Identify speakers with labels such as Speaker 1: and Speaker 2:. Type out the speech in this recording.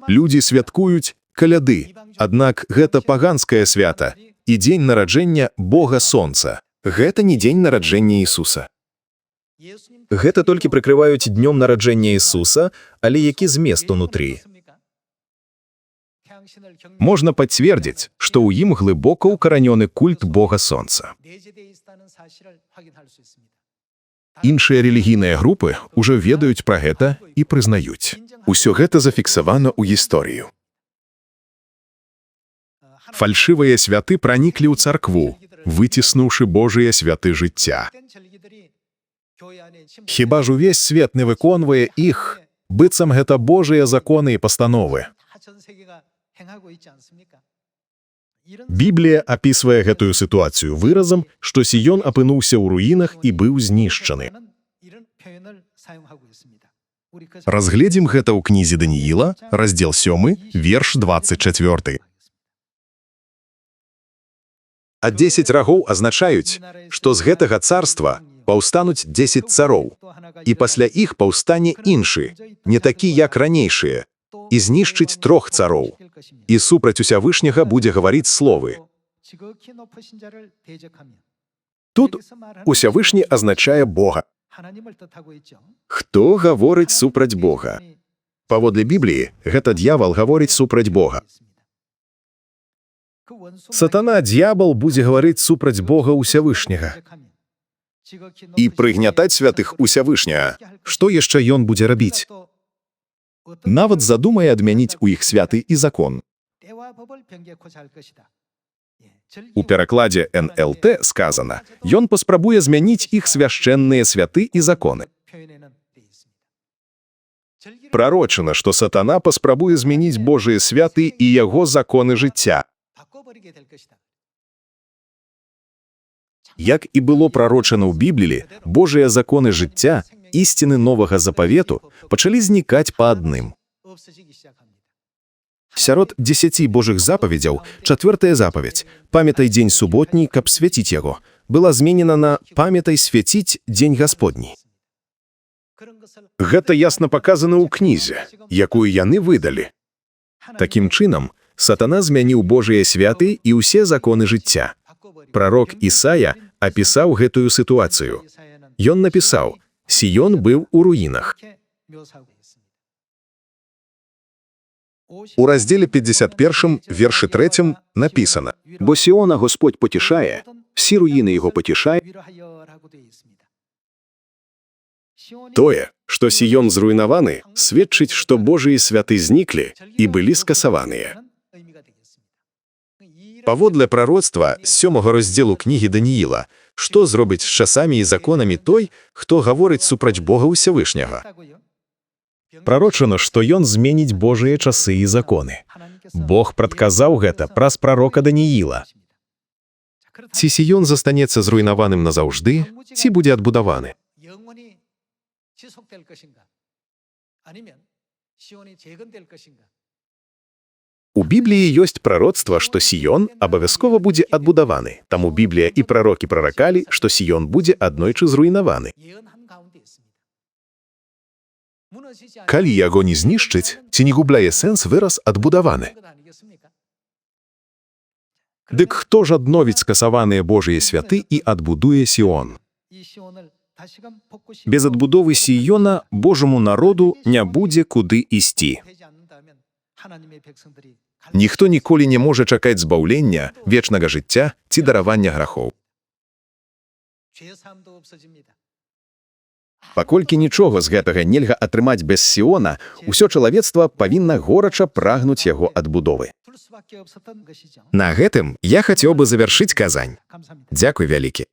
Speaker 1: Людзі святкуюць каляды, аднак гэта паганскае свята і дзень нараджэння Бога Сонца. Гэта не дзень нараджэння Ісуса.
Speaker 2: Гэта толькі прыкрываюць днём нараджэння Ісуса, але які змест унутры?
Speaker 1: Можна пацвердзіць, што ў ім глыбока ўкаранёны культ Бога Сонца. Іншыя рэлігійныя групы ўжо ведаюць пра гэта і прызнаюць. Усё гэта зафіксавана ў гісторыю. Фальшывыя святы праніклі ў царкву, выціснуўшы Божыя святы жыцця. Хіба ж увесь свет не выконвае іх, быццам гэта Божыя законы і пастановы. Біблія апісвае гэтую сітуацыю выразам, што Сіён апынуўся ў руінах і быў знішчаны. Разгледзім гэта ў кнізе Данііла, раздзел 7, верш 24. А 10 рагоў азначаюць, што з гэтага царства паўстануць 10 цароў, і пасля іх паўстане іншы, не такі, як ранейшыя, і знішчыць 3 цароў. І супраць Усявышняга будзе гаварыць словы. Тут Усявышні азначае Бога. Хто гаворыць супраць Бога? Паводле Бібліі, гэта д'явал гаворыць супраць Бога. Сатана, д'ябал, будзе гаварыць супраць Бога Усявышняга і прыгнятаць святых Усявышняга. Што яшчэ ён будзе рабіць? Нават задумае адмяніць у іх святы і закон. У перакладзе НЛТ сказана, ён паспрабуе змяніць іх свяшчэнныя святы і законы. Прарочана, што сатана паспрабуе змяніць Божыя святы і яго законы жыцця. Як і было прарочана ў Бібліі, Божыя законы жыцця, ісціны новага запавету пачалі знікаць па адным. Сярод 10 Божых запаведзяў 4-я запаведь «Памятай дзень суботні, каб свяціць яго» была зменена на «Памятай свяціць дзень Гасподні». Гэта ясна паказана ў кнізе, якую яны выдалі. Такім чынам, сатана змяніў Божыя святы і ўсе законы жыцця. Прарок Ісая апісаў гэтую сітуацыю. Ён напісаў: «Сіён быў у руінах». У раздзеле 51, вершы 3 напісана: «Бо Сіона Господь потішає, всі руїни його потішає». Тое, што Сіён зруйнаваны, сведчыць, што Божыя святы зніклі і былі скасаваныя. Паводле прароцтва з 7 раздзелу кнігі Данііла, што зробіць з часамі і законамі той, хто гаворыць супраць Бога Усявышняга? Прарочана, што ён зменіць Божыя часы і законы. Бог прадказаў гэта праз прарока Данііла. Ці Сіён застанецца зруйнаваным назаўжды, ці будзе адбудаваны? У Бібліі ёсць прароцтва, што Сіён абавязкова будзе адбудаваны, таму Біблія і прарокі праракалі, што Сіён будзе аднойчы зруйнаваны. Калі яго не знішчыць, ці не губляе сэнс выраз «адбудаваны»? Дык хто ж адновіць скасаваныя Божыя святы і адбудуе Сіон? Без адбудовы Сіёна Божаму народу не будзе куды ісці. Ніхто ніколі не можа чакаць збаўлення, вечнага жыцця ці даравання грахоў. Паколькі нічога з гэтага нельга атрымаць без Сіона, усё чалавецтва павінна горача прагнуць яго адбудовы. На гэтым я хацеў бы завяршыць казань. Дзякуй вялікі.